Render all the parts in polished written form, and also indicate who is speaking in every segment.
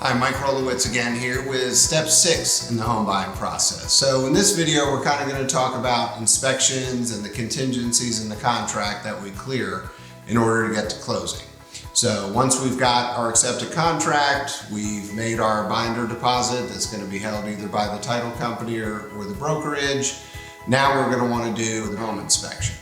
Speaker 1: Hi, Mike Rolowitz again here with step 6 in the home buying process. So in this video, we're kind of going to talk about inspections and the contingencies in the contract that we clear in order to get to closing. So once we've got our accepted contract, we've made our binder deposit that's going to be held either by the title company or the brokerage. Now we're going to want to do the home inspection.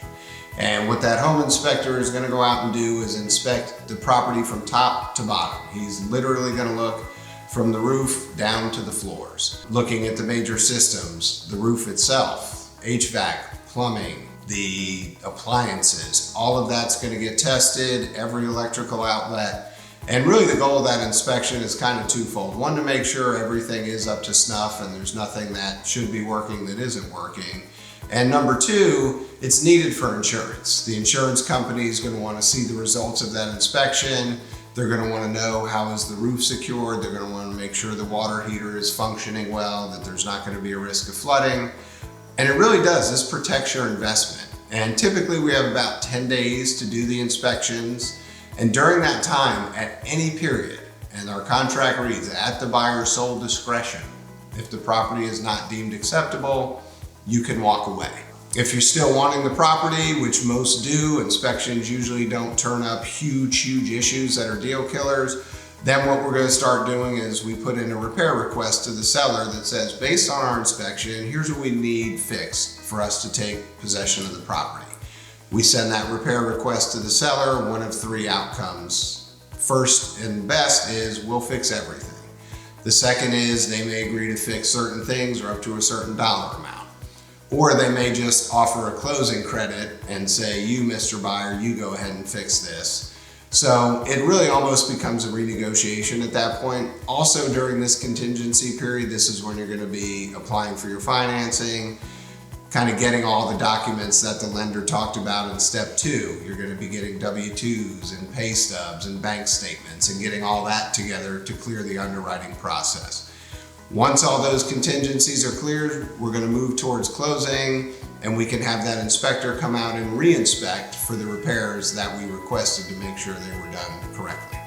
Speaker 1: And what that home inspector is going to go out and do is inspect the property from top to bottom. He's literally going to look from the roof down to the floors, looking at the major systems, the roof itself, HVAC, plumbing, the appliances. All of that's going to get tested, every electrical outlet. And really the goal of that inspection is kind of twofold. One, to make sure everything is up to snuff and there's nothing that should be working that isn't working. And number two, it's needed for insurance. The insurance company is going to want to see the results of that inspection. They're going to want to know how is the roof secured. They're going to want to make sure the water heater is functioning well, that there's not going to be a risk of flooding. And it really does. This protects your investment. And typically we have about 10 days to do the inspections. And during that time, at any period, and our contract reads, at the buyer's sole discretion, if the property is not deemed acceptable, you can walk away. If you're still wanting the property, which most do, inspections usually don't turn up huge issues that are deal killers, then what we're going to start doing is we put in a repair request to the seller that says, based on our inspection, here's what we need fixed for us to take possession of the property. We send that repair request to the seller, one of three outcomes. First and best is we'll fix everything. The second is they may agree to fix certain things or up to a certain dollar amount. Or they may just offer a closing credit and say, you, Mr. Buyer, you go ahead and fix this. So it really almost becomes a renegotiation at that point. Also during this contingency period, this is when you're going to be applying for your financing, kind of getting all the documents that the lender talked about in step 2. You're going to be getting W-2s and pay stubs and bank statements and getting all that together to clear the underwriting process. Once all those contingencies are cleared, we're going to move towards closing, and we can have that inspector come out and re-inspect for the repairs that we requested to make sure they were done correctly.